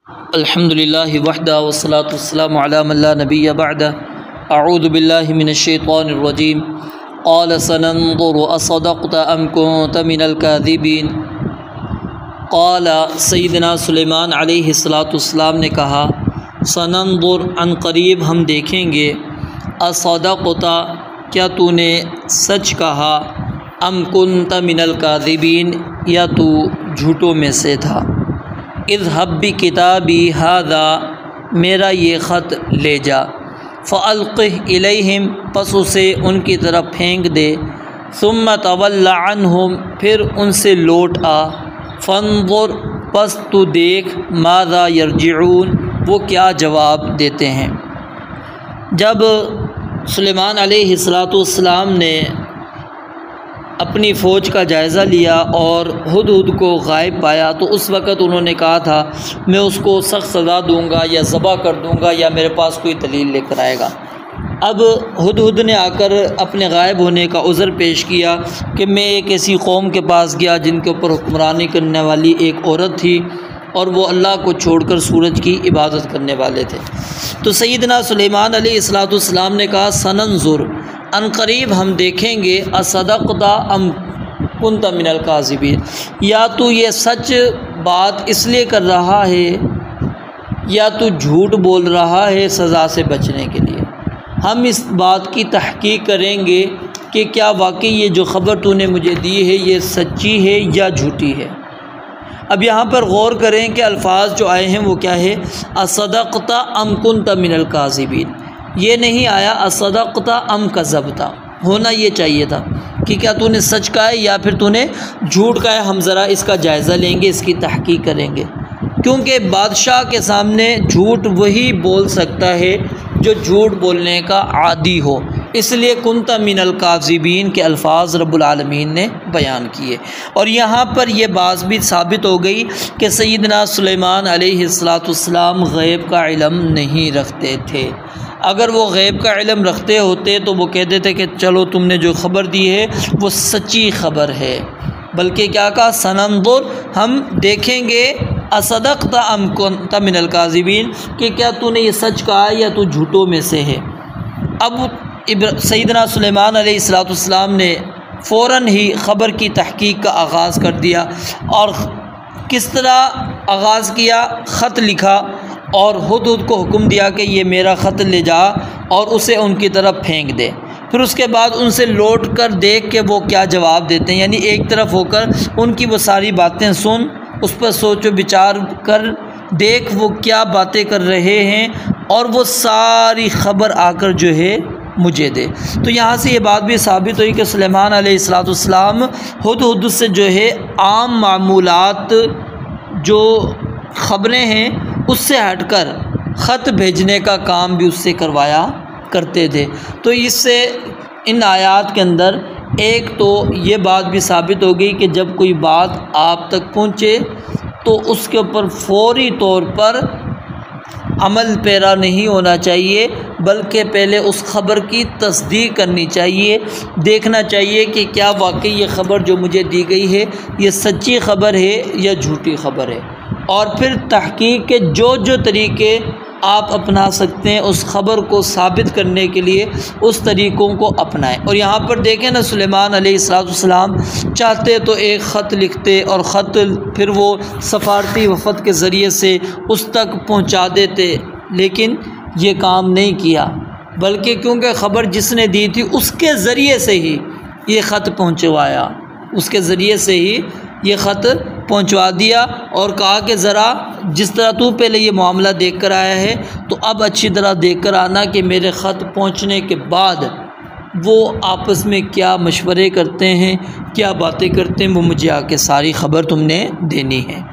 अल्हम्दुलिल्लाहि वहदा वस्सलातु वस्सलामु अला मन ला नबिय्य बअदा अऊज़ु बिल्लाहि मिनश शैतानिर रजीम क़ाल सनंज़ुरु असदक़्ता अम कुन्ता मिनल काज़िबीन। क़ाल सय्यदना सुलेमान अलैहिस्सलातु वस्सलाम ने कहा, सनंज़ुर अनक़रीब हम देखेंगे, असदक़्ता क्या तूने सच कहा, अम कुन्ता मिनल काज़िबीन या तू झूठों में से था। इज़हब बि किताबी हाज़ा मेरा ये ख़त ले जा, फ़अल्क़िह इलैहिम पस उसे उनकी तरफ फेंक दे, सुम्मा तवल्ला अन्हुम फिर उनसे लौट आ, फ़न्ज़ुर पस तू देख, माज़ा यरजिऊन वो क्या जवाब देते हैं। जब सुलेमान अलैहिस्सलातु वस्सलाम ने अपनी फ़ौज का जायज़ा लिया और हुदहुद को गायब पाया तो उस वक़्त उन्होंने कहा था मैं उसको सख्त सज़ा दूंगा या ज़बह कर दूंगा या मेरे पास कोई दलील लेकर आएगा। अब हुदहुद ने आकर अपने गायब होने का उज़र पेश किया कि मैं एक ऐसी कौम के पास गया जिनके ऊपर हुक्मरानी करने वाली एक औरत थी और वो अल्लाह को छोड़कर सूरज की इबादत करने वाले थे। तो सैयदना सुलेमान अलैहिस्सलातु वस्सलाम ने कहा, सनंज़ुर अनक़रीब हम देखेंगे, असदक़्ता अम कुन्ता मिनल काज़िबीन या तू ये सच बात इसलिए कर रहा है या तू झूठ बोल रहा है सज़ा से बचने के लिए। हम इस बात की तहक़ीक़ करेंगे कि क्या वाकई ये जो ख़बर तूने मुझे दी है ये सच्ची है या झूठी है। अब यहाँ पर गौर करें कि अल्फाज जो आए हैं वो क्या है, असदक़्ता अम कुन्ता मिनल काज़िबीन। ये नहीं आया असदक़्ता अम कज़बता, होना ये चाहिए था कि क्या तूने सच कहा है या फिर तूने झूठ कहा है। हम ज़रा इसका जायज़ा लेंगे, इसकी तहक़ीक़ करेंगे, क्योंकि बादशाह के सामने झूठ वही बोल सकता है जो झूठ बोलने का आदी हो। इसलिए कुन्ता मिनल काज़िबीन के अल्फाज रब्बुल आलमीन ने बयान किए। और यहाँ पर यह बात भी साबित हो गई कि सैयदना सुलेमान अलैहिस्सलातु वस्सलाम गैब का इल्म नहीं रखते थे। अगर वो गैब का इल्म रखते होते तो वो कहते थे कि चलो तुमने जो ख़बर दी है वो सच्ची ख़बर है, बल्कि क्या कहा, सनंज़ुर हम देखेंगे, असदक़्ता अम कुन्ता मिनल काज़िबीन कि क्या तूने ये सच कहा या तू झूठों में से है। अब सैयदना सुलेमान अलैहिस्सलातु वस्सलाम ने फ़ौरन ही ख़बर की तहक़ीक़ का आगाज़ कर दिया। और किस तरह आगाज़ किया, ख़त लिखा और हुदहुद को हुक्म दिया कि ये मेरा ख़त ले जा और उसे उनकी तरफ फेंक दे। फिर उसके बाद उनसे लौट कर देख के वो क्या जवाब देते हैं, यानी एक तरफ होकर उनकी वो सारी बातें सुन, उस पर सोचो विचार कर, देख वो क्या बातें कर रहे हैं और वो सारी ख़बर आकर जो है मुझे दे। तो यहाँ से ये बात भी साबित हुई कि सुलेमान अलैहिस्सलातु वस्सलाम हुदहुद से जो है आम मामूलात जो ख़बरें हैं उससे हटकर ख़त भेजने का काम भी उससे करवाया करते थे। तो इससे इन आयात के अंदर एक तो ये बात भी साबित हो गई कि जब कोई बात आप तक पहुँचे तो उसके ऊपर फौरी तौर पर अमल पैरा नहीं होना चाहिए, बल्कि पहले उस ख़बर की तस्दीक करनी चाहिए, देखना चाहिए कि क्या वाकई ये ख़बर जो मुझे दी गई है ये सच्ची ख़बर है या झूठी ख़बर है। और फिर तहक़ीक़ के जो जो तरीक़े आप अपना सकते हैं उस ख़बर को साबित करने के लिए उस तरीक़ों को अपनाएं। और यहाँ पर देखें ना, सुलेमान अलैहिस्सलातु वस्सलाम चाहते तो एक ख़त लिखते और ख़त फिर वो सफ़ारती वफ़द के ज़रिए से उस तक पहुँचा देते, लेकिन ये काम नहीं किया, बल्कि क्योंकि ख़बर जिसने दी थी उसके ज़रिए से ही ये ख़त पहुँचवाया, उसके ज़रिए से ही ये ख़त पहुंचवा दिया और कहा कि ज़रा जिस तरह तू पहले ये मामला देख कर आया है तो अब अच्छी तरह देख कर आना कि मेरे ख़त पहुंचने के बाद वो आपस में क्या मशवरे करते हैं, क्या बातें करते हैं, वो मुझे आके सारी ख़बर तुमने देनी है।